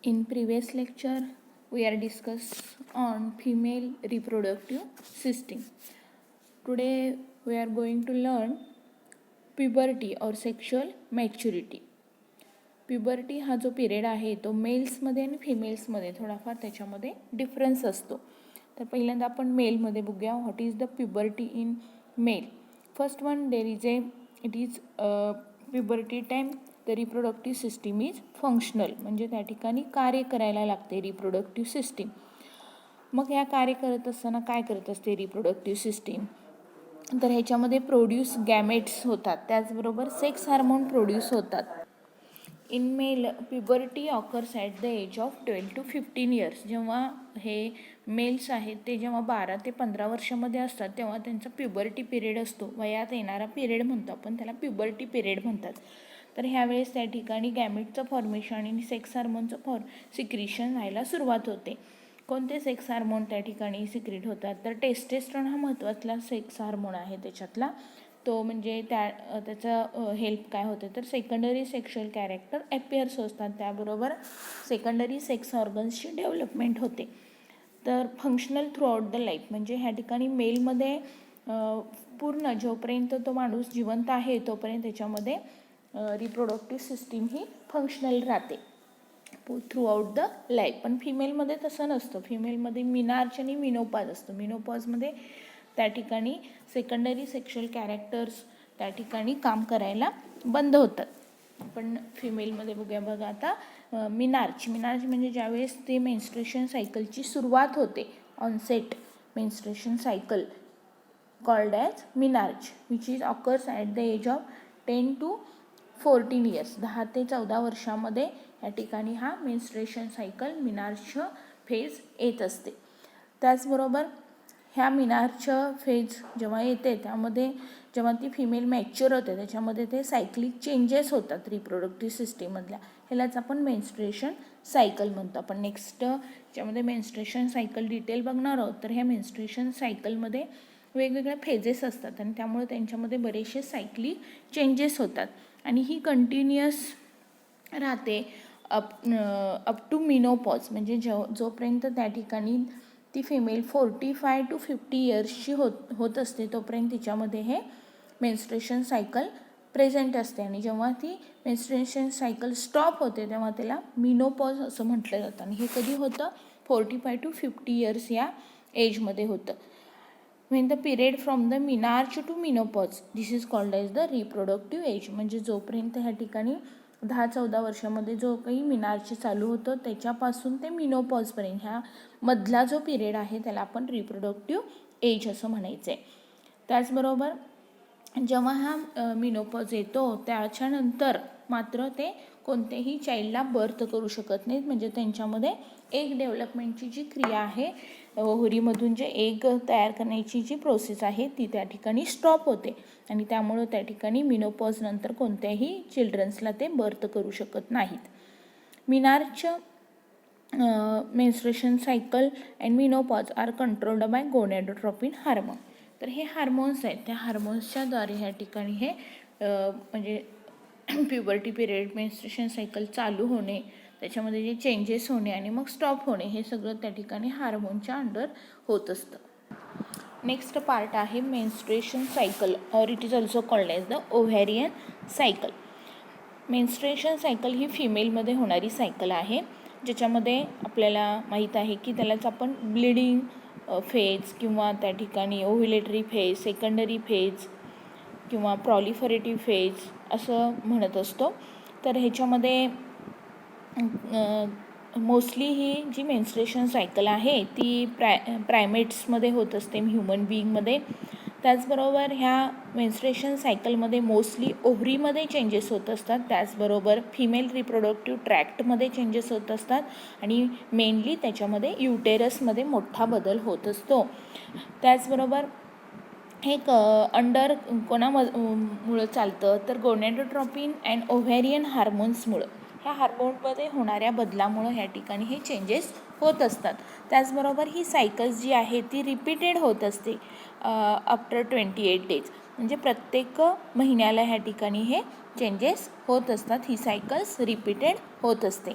In previous lecture, we are discussed on female reproductive system. Today, we are going to learn puberty or sexual maturity. Puberty हा जो period आहे तो मेल्समध्ये आणि फिमेल्समध्ये थोडाफार त्याच्यामध्ये difference असतो. तर पहिल्यांदा आपण मेलमध्ये बघूया what is the puberty in male. First one there is it is puberty time the reproductive system is functional, म्हणजे त्या ठिकाणी कार्य करायला लागते रिप्रोडक्टिव्ह सिस्टीम. मग ह्या कार्य करत असताना काय करत असते रिप्रोडक्टिव्ह सिस्टीम, तर ह्याच्यामध्ये प्रोड्यूस गॅमेट्स होतात, त्याचबरोबर सेक्स हार्मोन प्रोड्यूस होतात. In male puberty occurs at the age of 12 to 15 years. जेव्हा हे मेल्स आहेत ते जेव्हा 12 ते 15 वर्षामध्ये असतात तेव्हा त्यांचा प्युबर्टी पिरियड असतो. वयात येणारा पिरियड म्हणतो आपण त्याला प्युबर्टी पिरियड म्हणतात. तर ह्यावेळेस त्या ठिकाणी गॅमेटचं फॉर्मेशन आणि सेक्स हार्मोनचं सिक्रिशन व्हायला सुरुवात होते. कोणते सेक्स हार्मोन त्या ठिकाणी सिक्रिट होतात, तर टेस्टेस्ट्रॉन हा महत्त्वाचा सेक्स हार्मोन आहे त्याच्यातला. तो म्हणजे त्याचं हेल्प काय होते, तर सेकंडरी सेक्शुअल कॅरेक्टर ॲपियर्स असतात, त्याबरोबर सेकंडरी सेक्स ऑर्गन्सची डेव्हलपमेंट होते. तर functional through out the life, म्हणजे ह्या ठिकाणी मेलमध्ये पूर्ण जोपर्यंत तो माणूस जिवंत आहे तोपर्यंत त्याच्यामध्ये रिप्रोडक्टिव्ह सिस्टीम ही फंक्शनल राहते थ्रू आउट द लाईफ. पण फिमेलमध्ये तसं नसतं. फिमेलमध्ये मिनार्च आणि मिनोपॉज असतं. मिनोपॉजमध्ये त्या ठिकाणी सेकंडरी सेक्शुअल कॅरेक्टर्स त्या ठिकाणी काम करायला बंद होतात. पण फिमेलमध्ये बघा आता मिनार्च म्हणजे ज्यावेळेस ते मेन्स्ट्रुएशन सायकलची सुरुवात होते, onset menstruation cycle called as menarche, which is occurs at the age of 10 to 14 years. 10 ते 14 वर्षामध्ये या ठिकाणी हा मेन्स्ट्रुएशन सायकल मिनार्च फेज येत असते. त्याचबरोबर ह्या मिनार्चचं फेज जेव्हा येते त्यामध्ये जेव्हा ती फिमेल मॅच्युअर होते त्याच्यामध्ये ते सायक्लिक चेंजेस होतात रिप्रोडक्टिव्ह सिस्टीममधल्या. ह्यालाच आपण मेन्स्ट्रुएशन सायकल म्हणतो. आपण नेक्स्ट ज्यामध्ये मेन्स्ट्रुएशन सायकल डिटेल बघणार आहोत. तर ह्या मेन्स्ट्रुएशन सायकलमध्ये वेगवेगळ्या फेजेस असतात आणि त्यामुळे त्यांच्यामध्ये बरेचसे सायक्लिक चेंजेस होतात आणि ही कंटिन्युअस राहते अप टू मिनोपॉज, म्हणजे जोपर्यंत त्या ठिकाणी ती फिमेल 45 to 50 yearsची होत असते तोपर्यंत तिच्यामध्ये हे मेन्स्ट्रुएशन सायकल प्रेझेंट असते. आणि जेव्हा ती मेन्स्ट्रुएशन सायकल स्टॉप होते तेव्हा त्याला मिनोपॉज असं म्हटलं जातं. आणि हे कधी होतं, 45 to 50 years या एजमध्ये होतं. when the period from the menarche to menopause, this is called as the reproductive age. म्हणजे जोपर्यंत ह्या ठिकाणी 10-14 वर्षामध्ये जो काही मिनार्च चालू होतं त्याच्यापासून ते मिनोपॉजपर्यंत ह्या मधला जो पिरियड आहे त्याला आपण रिप्रोडक्टिव्ह एज असं म्हणायचं आहे. त्याचबरोबर जेव्हा हा मिनोपॉज येतो त्याच्यानंतर मात्र ते कोणत्याही चाइल्डला बर्थ करू शकत नाहीत. म्हणजे त्यांच्यामध्ये एग डेव्हलपमेंटची जी क्रिया आहे, ओव्हरीमधून जे एग तयार करण्याची जी प्रोसेस आहे ती त्या ठिकाणी स्टॉप होते आणि त्यामुळं त्या ठिकाणी मिनोपॉज नंतर कोणत्याही चिल्ड्रन्सला ते बर्थ करू शकत नाहीत. Menarche menstruation cycle and menopause are controlled by gonadotropin hormone. तर हे हार्मोन्स आहेत, त्या हार्मोन्सच्याद्वारे ह्या ठिकाणी हे म्हणजे प्युबर्टी पिरियड, मेन्स्ट्रुएशन सायकल चालू होणे, त्याच्यामध्ये जे चेंजेस होणे आणि मग स्टॉप होणे हे सगळं त्या ठिकाणी हार्मोनच्या अंडर होत असतं. नेक्स्ट पार्ट आहे menstruation cycle or it is also called as the ovarian cycle. Menstruation cycle ही फिमेलमध्ये होणारी सायकल आहे ज्याच्यामध्ये आपल्याला माहीत आहे की त्यालाच आपण ब्लिडिंग फेज किंवा त्या ठिकाणी ओव्ह्युलेटरी फेज, सेकंडरी फेज किंवा प्रॉलिफरेटिव्ह फेज असं म्हणत असतो. तर ह्याच्यामध्ये मोस्टली ही जी मेन्स्ट्रुएशन सायकल आहे ती प्रायमेट्समध्ये होत असते, ह्युमन बिईंगमध्ये. त्याचबरोबर ह्या मेन्स्ट्रुएशन सायकलमध्ये मोस्टली ओव्हरीमध्ये चेंजेस होत असतात, त्याचबरोबर फिमेल रिप्रोडक्टिव्ह ट्रॅक्टमध्ये चेंजेस होत असतात आणि मेनली त्याच्यामध्ये युटेरसमध्ये मोठा बदल होत असतो. त्याचबरोबर हे अंडर कोणामुळं चालतं, तर गोनॅडोट्रोपिन अँड ओव्हॅरियन हार्मोन्समुळं. ह्या हार्मोनमध्ये होणाऱ्या बदलामुळं ह्या ठिकाणी हे चेंजेस होत असतात. त्याचबरोबर ही सायकल्स जी आहे ती रिपीटेड होत असते आफ्टर 28 days, म्हणजे प्रत्येक महिन्याला ह्या ठिकाणी हे चेंजेस होत असतात. ही सायकल्स रिपीटेड होत असते.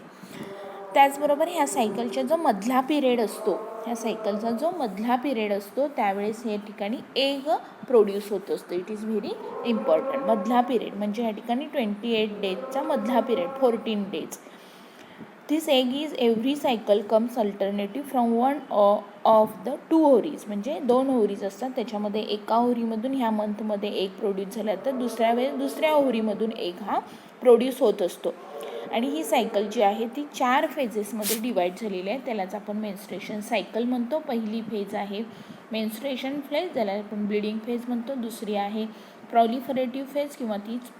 त्याचबरोबर ह्या सायकलचा जो मधला पिरियड असतो, ह्या सायकलचा जो मधला पिरियड असतो त्यावेळेस या ठिकाणी एग प्रोड्यूस होत असतो. It is very important. मधला पिरियड म्हणजे या ठिकाणी 28 डेजचा मधला period, 14 days. This egg is every cycle comes alternative from one of the 2 ओव्हरीज. म्हणजे 2 ओव्हरीज असतात, त्याच्यामध्ये एका ओव्हरीमधून ह्या मंथमध्ये एग प्रोड्यूस झाला तर दुसऱ्या वेळेस दुसऱ्या ओव्हरीमधून एग हा प्रोड्यूस होत असतो. आणि ही सायकल जी आहे ती 4 फेजेसमध्ये डिवाईड झालेली आहे. त्यालाच आपण मेन्स्ट्रुएशन सायकल म्हणतो. पहिली फेज आहे मेन्स्ट्रुएशन फेज, ज्याला आपण ब्लिडिंग फेज म्हणतो. दुसरी आहे प्रॉलिफरेटिव्ह फेज किंवा तीच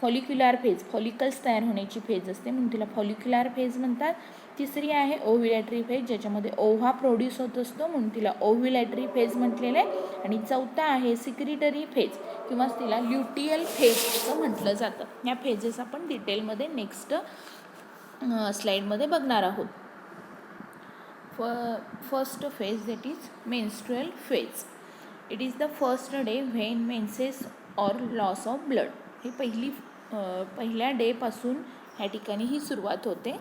फॉलिक्युलर फेज, फॉलिकल्स तयार होण्याची फेज असते म्हणून तिला फॉलिक्युलर फेज म्हणतात. तिसरी आहे ओव्ह्युलेटरी फेज, ज्याच्यामध्ये ओव्हा प्रोड्यूस होत असतो म्हणून तिला ओव्ह्युलेटरी फेज म्हटलेलं आहे. आणि चौथा आहे सिक्रिटरी फेज किंवा तिला ल्युटियल फेज असं म्हटलं जातं. या फेजेस आपण डिटेलमध्ये नेक्स्ट स्लाईडमध्ये बघणार आहोत. First phase that is menstrual phase. It is the first day when menses or loss of blood. ही पहिल्या डेपासून ह्या ठिकाणी ही सुरुवात होते.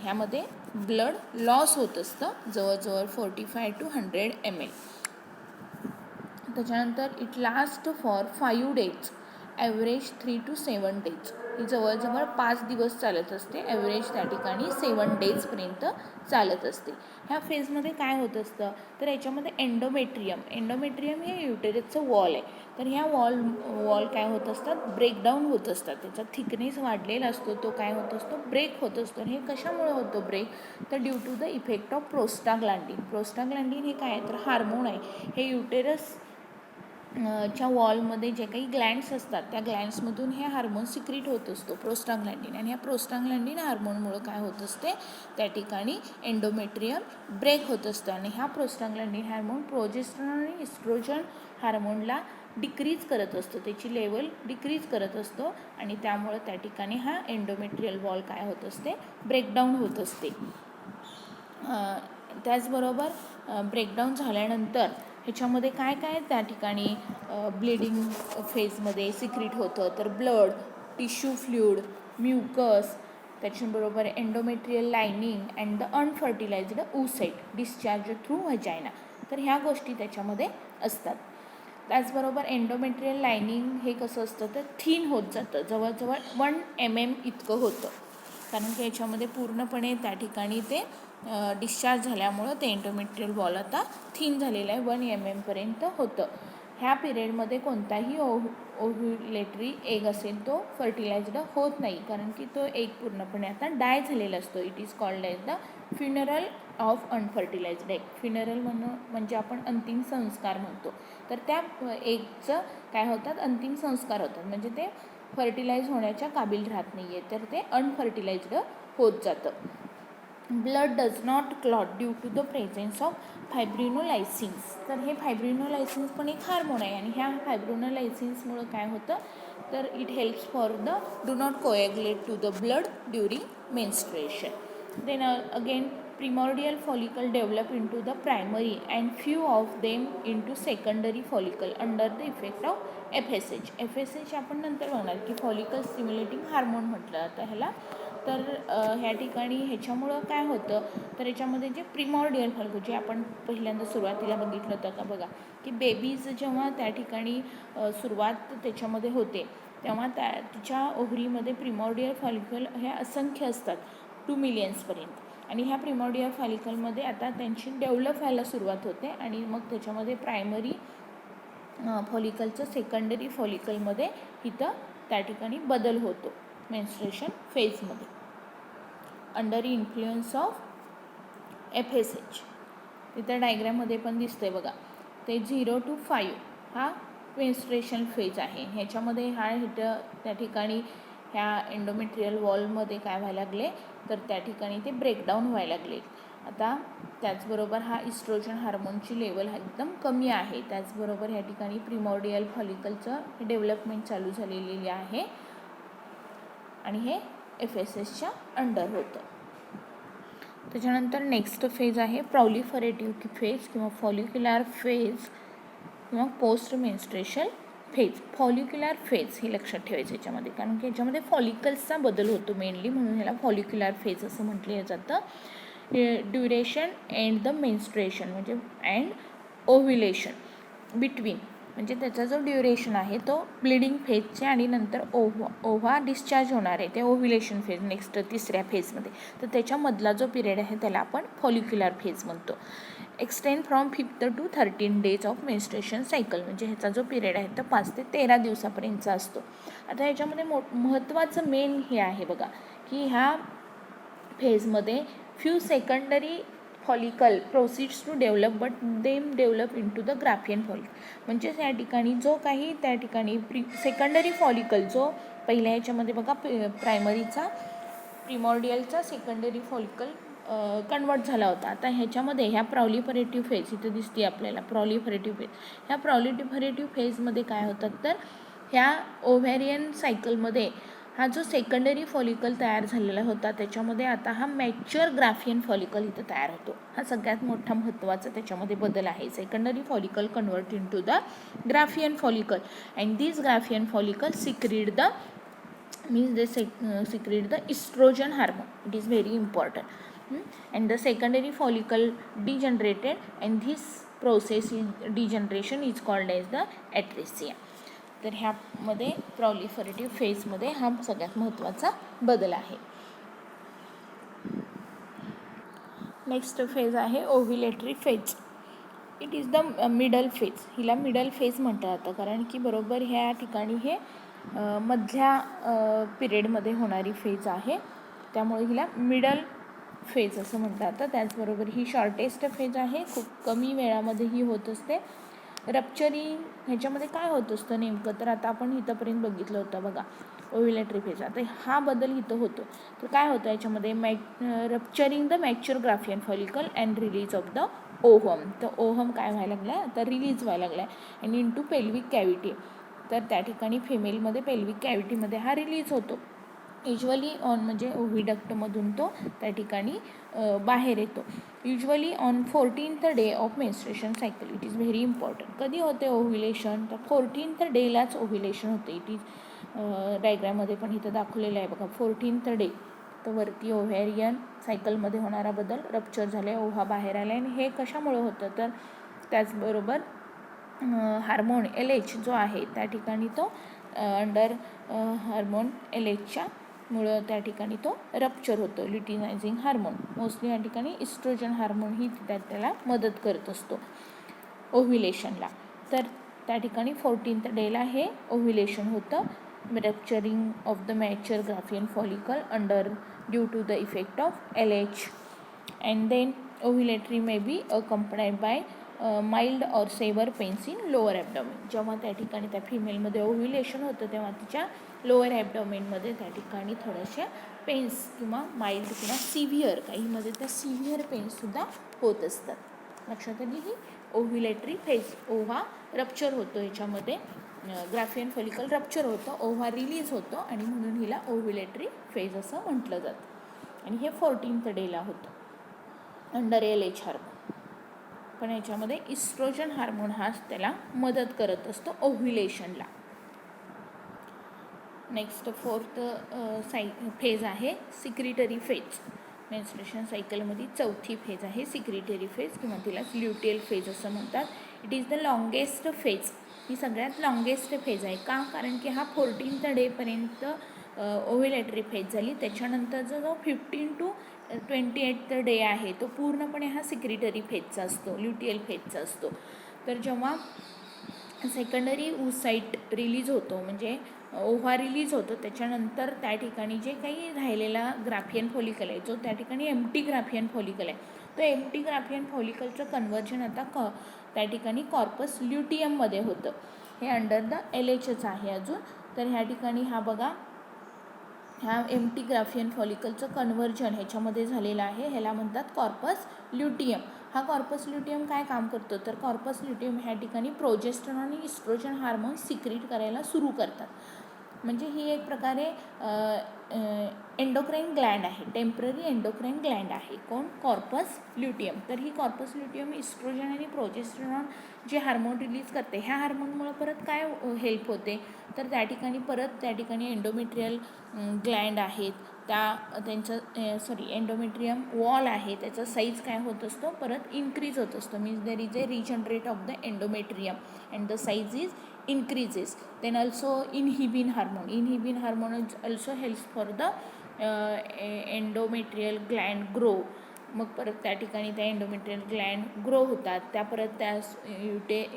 ह्यामध्ये ब्लड लॉस होत असतं जवळजवळ 45 to 100 ml. त्याच्यानंतर it last for 5 days, average 3 to 7 days. ही जवळजवळ 5 दिवस चालत असते. ॲव्हरेज त्या ठिकाणी 7 daysपर्यंत चालत असते. ह्या फेजमध्ये काय होत असतं तर याच्यामध्ये एंडोमेट्रियम हे युटेरसचं वॉल आहे. तर ह्या वॉल काय होत असतात, ब्रेकडाऊन होत असतात. त्याचा थिकनेस वाढलेला असतो, तो काय होत असतो, ब्रेक होत असतो. आणि हे कशामुळे होतो ब्रेक तर due to the effect of prostaglandin हे काय आहे तर हार्मोन आहे. हे युटेरस च्या वॉलमध्ये जे काही ग्लँड्स असतात त्या ग्लँड्समधून हे हार्मोन सिक्रीट होत असतो, प्रोस्टाग्लँडिन. आणि ह्या प्रोस्टाग्लँडिन हार्मोनमुळं काय होत असते त्या ठिकाणी एंडोमेट्रियम ब्रेक होत असतं. आणि ह्या प्रोस्टाग्लँडिन हार्मोन प्रोजेस्टेरॉन आणि इस्ट्रोजन हार्मोनला डिक्रीज करत असतो, त्याची लेवल डिक्रीज करत असतो. आणि त्यामुळं त्या ठिकाणी हा एंडोमेट्रियल वॉल काय होत असते, ब्रेकडाऊन होत असते. त्याचबरोबर ब्रेकडाऊन झाल्यानंतर ह्याच्यामध्ये काय काय त्या ठिकाणी ब्लिडिंग फेजमध्ये सिक्रीट होतं तर ब्लड, टिश्यू फ्लुइड, म्युकस, त्याच्याबरोबर endometrial lining and the unfertilized oocyte discharge through vagina. तर ह्या गोष्टी त्याच्यामध्ये असतात. त्याचबरोबर एंडोमेट्रियल लायनिंग हे कसं असतं तर थिन होत जातं, जवळजवळ 1 mm इतकं होतं. कारण की याच्यामध्ये पूर्णपणे त्या ठिकाणी ते डिस्चार्ज झाल्यामुळं ते एंडोमेट्रियल वॉल आता थिन झालेलं आहे, 1 mm पर्यंत होतं. ह्या पिरियडमध्ये कोणताही ओव्ह्युलेटरी एग असेल तो फर्टिलाइज्ड होत नाही, कारण की तो एग पूर्णपणे आता डाय झालेला असतो. It is called as the funeral of unfertilised egg. Funeral म्हणजे आपण अंतिम संस्कार म्हणतो. तर त्या एगचं काय होतात, अंतिम संस्कार होतात, म्हणजे ते फर्टिलाइज होण्याच्या काबिल राहत नाही आहे, तर ते अनफर्टिलाइज्ड होत जातं. Blood does not clot due to the presence of fibrinolysins. तर हे फायब्रिनोलायसिन्स पण एक हार्मोन आहे. आणि ह्या फायब्रिनोलायसिन्समुळं काय होतं तर it helps for the do not coagulate to the blood during menstruation. Then again primordial follicle develop into the primary and few of them into secondary follicle under the effect of FSH. FSH आपण नंतर बघणार की follicle stimulating hormone म्हटलं जातं ह्याला. तर ह्या ठिकाणी ह्याच्यामुळं काय होतं तर याच्यामध्ये जे प्रिमॉर्डियल फॉलिकल जे आपण पहिल्यांदा सुरुवातीला बघितलं होतं का बघा की बेबीज जेव्हा त्या ठिकाणी सुरुवात त्याच्यामध्ये होते तेव्हा तिच्या ओव्हरीमध्ये प्रिमॉर्डियल फॉलिकल हे असंख्य असतात, 2 मिलियन्सपर्यंत. आणि ह्या प्रिमॉर्डियल फॉलिकलमध्ये आता त्यांची डेव्हलप व्हायला सुरुवात होते आणि मग त्याच्यामध्ये प्रायमरी फॉलिकलचं सेकंडरी फॉलिकलमध्ये इथं त्या ठिकाणी बदल होतो मेन्स्ट्रुएशन फेजमध्ये अंडर इन्फ्लुएन्स ऑफ FSH. तिथं डायग्राममध्ये पण दिसतंय बघा, ते 0 to 5 हा मेन्स्ट्रुएशन फेज आहे. ह्याच्यामध्ये इथं त्या ठिकाणी ह्या एंडोमेट्रियल वॉलमध्ये काय व्हायला लागले तर त्या ठिकाणी ते ब्रेकडाऊन व्हायला लागले. आता त्याचबरोबर हा इस्ट्रोजन हार्मोनची लेवल हा एकदम कमी आहे. त्याचबरोबर ह्या ठिकाणी प्रिमॉर्डियल फॉलिकलचं डेव्हलपमेंट चालू झालेली आहे आणि हे FSHच्या अंडर होतं. त्याच्यानंतर नेक्स्ट फेज आहे प्रॉलिफरेटिव्ह फेज किंवा फॉलिक्युलर फेज किंवा post menstruation phase, follicular phase हे लक्षात ठेवायचं याच्यामध्ये, कारण की याच्यामध्ये फॉलिकल्सचा बदल होतो मेनली, म्हणून ह्याला फॉलिक्युलर फेज असं म्हटलं जातं. ड्युरेशन अँड द मेन्स्ट्रुएशन म्हणजे अँड ओव्ह्युलेशन बिटवीन, म्हणजे त्याचा जो ड्युरेशन आहे तो ब्लिडिंग फेजचे आणि नंतर ओव्हा डिस्चार्ज होणार आहे ते ओव्ह्युलेशन फेज नेक्स्ट तिसऱ्या फेजमध्ये, तर त्याच्यामधला जो पिरियड आहे त्याला आपण फॉलिक्युलर फेज म्हणतो. Extend from 5 to 13 days of menstruation cycle, म्हणजे ह्याचा जो पिरियड आहे तो 5 ते 13 दिवसापर्यंतचा असतो. आता ह्याच्यामध्ये महत्त्वाचं मेन हे आहे बघा की ह्या फेजमध्ये few secondary follicle proceeds to develop but them develop into the Graafian follicle, म्हणजेच या ठिकाणी जो काही त्या ठिकाणी सेकंडरी फॉलिकल जो पहिल्या ह्याच्यामध्ये बघा प्रायमरीचा प्रिमॉर्डियलचा सेकंडरी फॉलिकल कन्वर्ट झाला होता. आता ह्याच्यामध्ये ह्या प्रॉलिफरेटिव्ह फेज इथं दिसते आपल्याला प्रॉलिफरेटिव्ह फेज, ह्या प्रॉलिफरेटिव्ह फेजमध्ये काय होतात तर ह्या ओव्हॅरियन सायकलमध्ये हा जो सेकंडरी फॉलिकल तयार झालेला होता त्याच्यामध्ये आता हा मॅच्युअर ग्राफियन फॉलिकल इथं तयार होतो. हा सगळ्यात मोठा महत्त्वाचा त्याच्यामध्ये बदल आहे. Secondary follicle convert into the Graafian follicle and this Graafian follicle secrete the means they secrete the estrogen hormone. It is very important. And the secondary follicle degenerated and this process degeneration is called as the atresia. तर ह्यामध्ये प्रॉलिफरेटिव्ह फेजमध्ये हा सगळ्यात महत्त्वाचा बदल आहे. Next phase आहे ovulatory phase. It is the middle phase. हिला मिडल फेज म्हटलं जातं कारण की बरोबर ह्या ठिकाणी हे मधल्या पिरियडमध्ये होणारी फेज आहे, त्यामुळे हिला मिडल फेज असं म्हटलं जातं. त्याचबरोबर ही शॉर्टेस्ट फेज आहे, खूप कमी वेळामध्ये ही होत असते. रप्चरिंग ह्याच्यामध्ये काय होत असतं नेमकं तर आता आपण इथंपर्यंत बघितलं होतं बघा ओव्ह्युलेटरी फेज. आता हा बदल इथं होतो तर काय होतं याच्यामध्ये rupturing the mature graafian follicle and release of the ovum. तर ओव्हम काय व्हायला लागला आहे आता रिलीज व्हायला लागला आहे आणि इंटू पेल्विक कॅव्हिटी. तर त्या ठिकाणी फिमेलमध्ये पेल्विक कॅव्हिटीमध्ये हा रिलीज होतो. युजली ऑन म्हणजे ओव्हिडक्टमधून तो त्या ठिकाणी बाहेर येतो. Usually on 14th day of menstruation cycle. It is very important. कधी होते ओव्ह्युलेशन तर 14th डेलाच ओव्ह्युलेशन होते. इट इज डायग्राममध्ये पण इथं दाखवलेलं आहे बघा 14th डे. तर वरती ओव्हॅरियन सायकलमध्ये होणारा बदल रप्चर झाले, ओव्हा बाहेर आला आणि हे कशामुळे होतं तर त्याचबरोबर हार्मोन LH जो आहे त्या ठिकाणी तो अंडर हार्मोन LHच्या मुळे त्या ठिकाणी तो रप्चर होतो. ल्युटिनायझिंग हार्मोन मोस्टली या ठिकाणी इस्ट्रोजन हार्मोन ही त्याला मदत करत असतो ओव्ह्युलेशनला. तर त्या ठिकाणी 14th डेला हे ओव्ह्युलेशन होतं. Rupturing of the mature graafian follicle under due to the effect of LH and then ovulatory may be accompanied by mild or severe pains in lower abdomen. जेव्हा त्या ठिकाणी त्या फिमेलमध्ये ओव्ह्युलेशन होतं तेव्हा तिच्या लोअर ॲबडॉमेनमध्ये त्या ठिकाणी थोड्याशा पेन्स किंवा माइल्ड किंवा सिव्हिअर, काहीमध्ये त्या सिव्हिअर पेन्ससुद्धा होत असतात. लक्षात आली ही ओव्ह्युलेटरी फेज. ओव्हा रप्चर होतो याच्यामध्ये, ग्राफियन फॉलिकल रप्चर होतं, ओव्हा रिलीज होतो आणि म्हणून हिला ओव्ह्युलेटरी फेज असं म्हटलं जातं. आणि हे 14th डेला होतं अंडर LH हार्मोन. पण याच्यामध्ये इस्ट्रोजन हार्मोन हाच त्याला मदत करत असतो ओव्ह्युलेशनला. नेक्स्ट 4th फेज आहे सिक्रिटरी फेज. मेन्स्ट्रुएशन सायकलमध्ये 4थी फेज आहे सिक्रिटरी फेज किंवा तिला ल्युटियल फेज असं म्हणतात. It is the longest phase. ही सगळ्यात लॉंगेस्ट फेज आहे. का? कारण की हा 14th डेपर्यंत ओव्ह्युलेटरी फेज झाली. त्याच्यानंतरचा जो 15 to 28th डे आहे तो पूर्णपणे हा सिक्रिटरी फेजचा असतो, ल्युटियल फेजचा असतो. तर जेव्हा सेकंडरी oocyte रिलीज होतो म्हणजे ओव्हा रिलीज होतो त्याच्यानंतर त्या ठिकाणी जे काही राहिलेला ग्राफियन फॉलिकल आहे जो त्या ठिकाणी एम्प्टी ग्राफियन फॉलिकल आहे तो एम्प्टी ग्राफियन फॉलिकलचं कन्व्हर्जन आता त्या ठिकाणी कॉर्पस ल्युटियममध्ये होतं. हे अंडर द LHच आहे अजून. तर ह्या ठिकाणी हा बघा ह्या एम्प्टी ग्राफियन फॉलिकलचं कन्व्हर्जन ह्याच्यामध्ये झालेलं आहे. ह्याला म्हणतात कॉर्पस ल्युटियम. हा कॉर्पस ल्युटियम काय काम करतो तर कॉर्पस ल्युटियम ह्या ठिकाणी प्रोजेस्टेरॉन आणि इस्ट्रोजन हार्मोन सिक्रीट करायला सुरू करतात. म्हणजे ही एक प्रकारे एंडोक्राईन ग्लँड आहे, टेम्पररी एंडोक्राईन ग्लँड आहे. कोण? Corpus luteum. तर ही कॉर्पस ल्युटियम इस्ट्रोजन आणि प्रोजेस्टेरॉन जे हार्मोन रिलीज करते, ह्या हार्मोनमुळं परत काय हेल्प होते, तर त्या ठिकाणी एंडोमेट्रियल ग्लँड आहेत, त्यांचं एंडोमेट्रियम वॉल आहे, त्याचा साईज काय होत असतो, परत इन्क्रीज होत असतो. Means there is a regenerate of the endometrium and the size is increases. Then also inhibin hormone also helps for the endometrial gland grow. मग परत त्या ठिकाणी त्या एंडोमेट्रियल ग्लँड ग्रो होतात, त्या परत त्या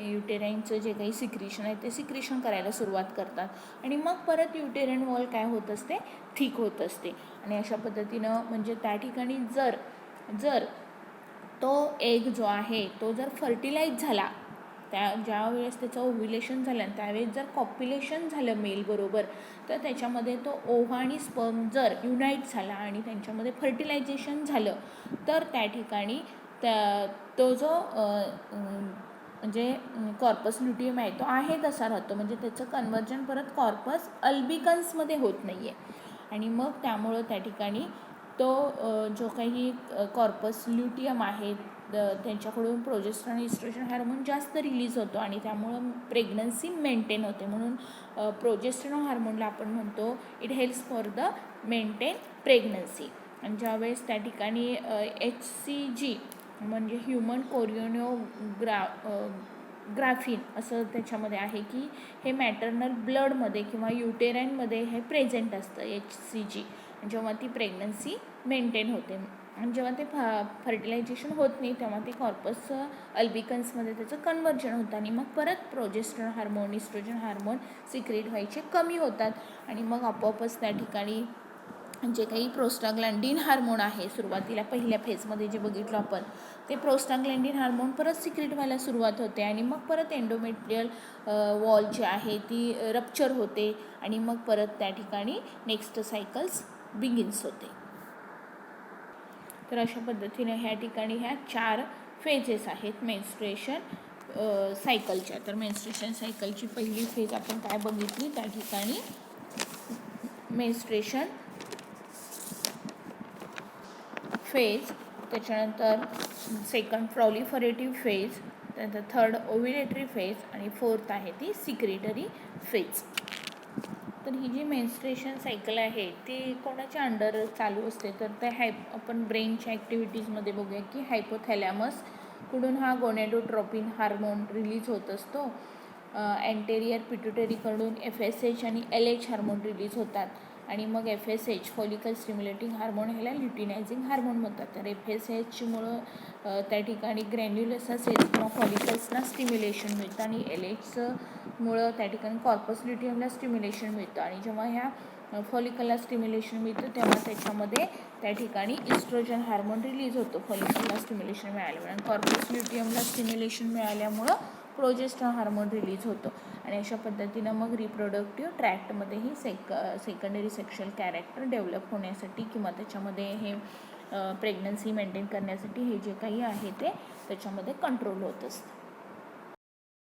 युटेराईनचं जे काही सिक्रिशन आहे ते सिक्रिशन करायला सुरुवात करतात आणि मग परत युटेराईन वॉल काय होत असते, थिक होत असते. आणि अशा पद्धतीनं म्हणजे त्या ठिकाणी जर तो एग जो आहे तो जर फर्टिलाइज झाला, ज्या वेळेस त्याचं ओव्ह्युलेशन झालं त्यावेळेस जर कॉप्युलेशन झालं मेल बरोबर, तर त्याच्यामध्ये तो ओव्हा आणि स्पर्म जर युनाईट झाला आणि त्यांच्यामध्ये फर्टिलायझेशन झालं, तर त्या ठिकाणी तो जो म्हणजे कॉर्पस ल्युटियम आहे तो आहे तसा राहतो. म्हणजे त्याचं कन्वर्जन परत कॉर्पस अल्बिकन्समध्ये होत नाही आहे. आणि मग त्यामुळं त्या ठिकाणी तो जो काही कॉर्पस ल्युटियम आहे त्यांच्याकडून प्रोजेस्टेरॉन इस्ट्रोजन हार्मोन जास्त रिलीज होतो आणि त्यामुळं प्रेग्नन्सी मेंटेन होते. म्हणून प्रोजेस्टेरॉन हार्मोनला आपण म्हणतो it helps for the maintain pregnancy. आणि ज्यावेळेस त्या ठिकाणी HCG म्हणजे ह्युमन ग्राफिन असं त्याच्यामध्ये आहे की हे मॅटर्नल ब्लडमध्ये किंवा युटेराईनमध्ये हे प्रेझेंट असतं HCG. जेव्हा ती प्रेग्नन्सी मेंटेन होते आणि जेव्हा ते फर्टिलायझेशन होत नाही तेव्हा ते कॉर्पस अल्बिकन्समध्ये त्याचं कन्वर्जन होतं आणि मग परत progesterone hormone oestrogen hormone secrete व्हायचे कमी होतात आणि मग आपोआपच त्या ठिकाणी जे काही प्रोस्टाग्लँडिन हार्मोन आहे, सुरुवातीला पहिल्या फेजमध्ये जे बघितलं आपण, ते प्रोस्टाग्लँडिन हार्मोन परत सिक्रेट व्हायला सुरुवात होते आणि मग परत एंडोमेट्रियल वॉल जी आहे ती रप्चर होते आणि मग परत त्या ठिकाणी नेक्स्ट सायकल्स बिगिन्स होते. तर अशा पद्धतीने ह्या ठिकाणी ह्या 4 फेजेस आहेत मेन्स्ट्रुएशन सायकलच्या. तर मेन्स्ट्रुएशन सायकलची पहिली फेज आपण काय बघितली, त्या ठिकाणी मेन्स्ट्रुएशन फेज, त्याच्यानंतर सेकंड प्रॉलिफरेटिव्ह फेज, त्यानंतर थर्ड ओव्ह्युलेटरी फेज आणि फोर्थ आहे ती सिक्रेटरी फेज. तर ही जी मेन्स्ट्रुएशन सायकल आहे ती कोणाच्या अंडर चालू असते, तर ते आपण ब्रेनच्या ॲक्टिव्हिटीजमध्ये बघूया की हायपोथॅलॅमस कडून हा गोनॅडोट्रोपिन हार्मोन रिलीज होत असतो. अँटेरियर पिट्युटरीकडून FSH आणि LH हार्मोन रिलीज होतात आणि मग FSH फॉलिकल स्टिम्युलेटिंग हार्मोन ह्याला ल्युटिनायझिंग हार्मोन म्हणतात. तर FSHमुळं त्या ठिकाणी ग्रॅन्युलस असेल किंवा फॉलिकल्सला स्टिम्युलेशन मिळतं आणि LHमुळं त्या ठिकाणी कॉर्पस ल्युटियमला स्टिम्युलेशन मिळतं आणि जेव्हा ह्या फॉलिकलला स्टिम्युलेशन मिळतं तेव्हा त्याच्यामध्ये त्या ठिकाणी इस्ट्रोजन हार्मोन रिलीज होतो फॉलिकलला स्टिम्युलेशन मिळाल्यामुळे आणि कॉर्पस ल्युटियमला स्टिम्युलेशन मिळाल्यामुळं प्रोजेस्टेरॉन हार्मोन रिलीज होतो आणि अशा पद्धतीनं मग रिप्रोडक्टिव्ह ट्रॅक्टमध्येही सेकंडरी सेक्शुअल कॅरेक्टर डेव्हलप होण्यासाठी किंवा त्याच्यामध्ये हे प्रेग्नन्सी मेंटेन करण्यासाठी हे जे काही आहे ते त्याच्यामध्ये कंट्रोल होत असतं.